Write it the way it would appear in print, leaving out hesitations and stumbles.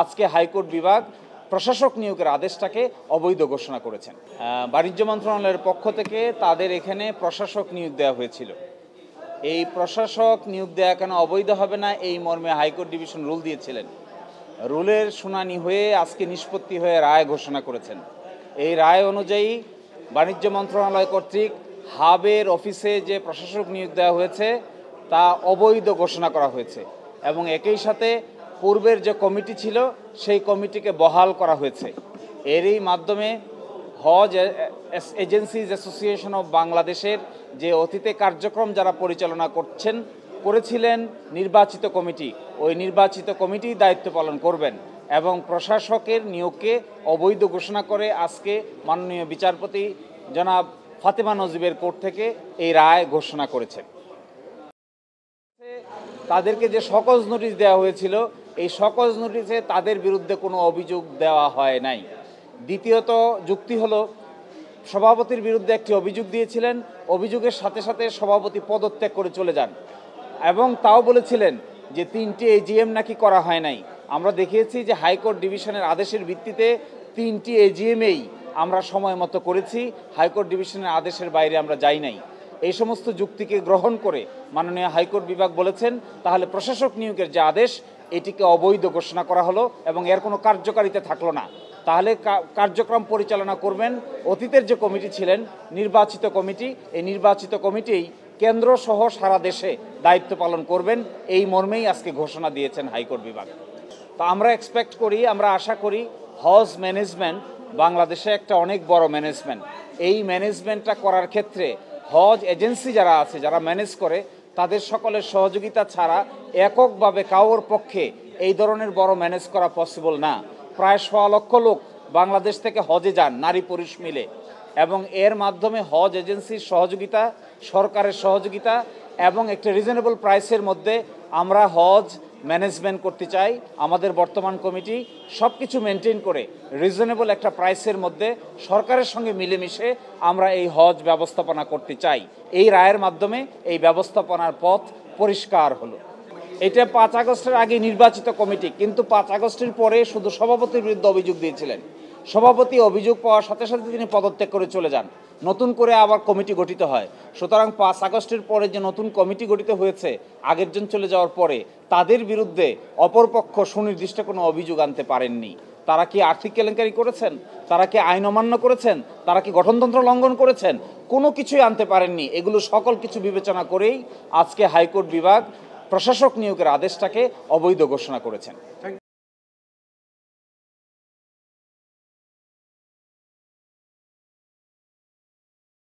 আজকে হাইকোর্ট বিভাগ প্রশাসক নিয়োগের আদেশটাকে অবৈধ ঘোষণা করেছেন। বাণিজ্য মন্ত্রণালয়ের পক্ষ থেকে তাদের এখানে প্রশাসক নিয়োগ দেওয়া হয়েছিল। এই প্রশাসক নিয়োগ দেওয়া কেন অবৈধ হবে না এই মর্মে হাইকোর্ট ডিভিশন রুল দিয়েছিলেন। রুলের শুনানি হয়ে আজকে নিষ্পত্তি হয়ে রায় ঘোষণা করেছেন। এই রায় অনুযায়ী বাণিজ্য মন্ত্রণালয় কর্তৃক হাবের অফিসে যে প্রশাসক নিয়োগ দেওয়া হয়েছে তা অবৈধ ঘোষণা করা হয়েছে এবং একই সাথে পূর্বের যে কমিটি ছিল সেই কমিটিকে বহাল করা হয়েছে। এরই মাধ্যমে হজ এজেন্সিজ অ্যাসোসিয়েশন অফ বাংলাদেশের যে অতীতে কার্যক্রম যারা পরিচালনা করেছিলেন নির্বাচিত কমিটি, ওই নির্বাচিত কমিটি দায়িত্ব পালন করবেন এবং প্রশাসকের নিয়োগকে অবৈধ ঘোষণা করে আজকে মাননীয় বিচারপতি জনাব ফাতেমা নজিবের কোর্ট থেকে এই রায় ঘোষণা করেছেন। তাদেরকে যে সকজ নোটিশ দেওয়া হয়েছিল এই সকজ নোটিশে তাদের বিরুদ্ধে কোনো অভিযোগ দেওয়া হয় নাই। দ্বিতীয়ত যুক্তি হলো সভাপতির বিরুদ্ধে একটি অভিযোগ দিয়েছিলেন, অভিযোগের সাথে সাথে সভাপতি পদত্যাগ করে চলে যান এবং তাও বলেছিলেন যে 3টি এজিএম নাকি করা হয় নাই। আমরা দেখিয়েছি যে হাইকোর্ট ডিভিশনের আদেশের ভিত্তিতে 3টি এজিএমেই আমরা সময় মতো করেছি, হাইকোর্ট ডিভিশনের আদেশের বাইরে আমরা যাই নাই। এই সমস্ত যুক্তিকে গ্রহণ করে মাননীয় হাইকোর্ট বিভাগ বলেছেন তাহলে প্রশাসক নিয়োগের যে আদেশ এটিকে অবৈধ ঘোষণা করা হলো এবং এর কোনো কার্যকারিতা থাকলো না। তাহলে কার্যক্রম পরিচালনা করবেন অতীতের যে কমিটি ছিলেন নির্বাচিত কমিটি, এই নির্বাচিত কমিটিই কেন্দ্র সহ সারা দেশে দায়িত্ব পালন করবেন এই মর্মেই আজকে ঘোষণা দিয়েছেন হাইকোর্ট বিভাগ। তো আমরা এক্সপেক্ট করি, আমরা আশা করি হজ ম্যানেজমেন্ট বাংলাদেশে একটা অনেক বড় ম্যানেজমেন্ট। এই ম্যানেজমেন্টটা করার ক্ষেত্রে হজ এজেন্সি যারা আছে, যারা ম্যানেজ করে, তাদের সকলের সহযোগিতা ছাড়া এককভাবে কারোর পক্ষে এই ধরনের বড় ম্যানেজ করা পসিবল না। প্রায় 1.25 লক্ষ লোক বাংলাদেশ থেকে হজে যান নারী পুরুষ মিলে এবং এর মাধ্যমে হজ এজেন্সির সহযোগিতা, সরকারের সহযোগিতা এবং একটা রিজনেবল প্রাইসের মধ্যে আমরা হজ ম্যানেজমেন্ট করতে চাই। আমাদের বর্তমান কমিটি সব কিছু মেনটেন করে রিজনেবল একটা প্রাইসের মধ্যে সরকারের সঙ্গে মিলেমিশে আমরা এই হজ ব্যবস্থাপনা করতে চাই। এই রায়ের মাধ্যমে এই ব্যবস্থাপনার পথ পরিষ্কার হলো। এটা 5 আগস্টের আগে নির্বাচিত কমিটি, কিন্তু 5 আগস্টের পরে শুধু সভাপতির বিরুদ্ধে অভিযোগ দিয়েছিলেন। সভাপতি অভিযোগ পাওয়ার সাথে সাথে তিনি পদত্যাগ করে চলে যান, নতুন করে আবার কমিটি গঠিত হয়। সুতরাং 5 আগস্টের পরে যে নতুন কমিটি গঠিত হয়েছে আগের জন চলে যাওয়ার পরে, তাদের বিরুদ্ধে অপরপক্ষ সুনির্দিষ্ট কোনো অভিযোগ আনতে পারেননি। তারা কি আর্থিক কেলেঙ্কারি করেছেন, তারা কি আইন অমান্য করেছেন, তারা কি গঠনতন্ত্র লঙ্ঘন করেছেন, কোনো কিছুই আনতে পারেননি। এগুলো সকল কিছু বিবেচনা করেই আজকে হাইকোর্ট বিভাগ প্রশাসক নিয়োগের আদেশটাকে অবৈধ ঘোষণা করেছেন।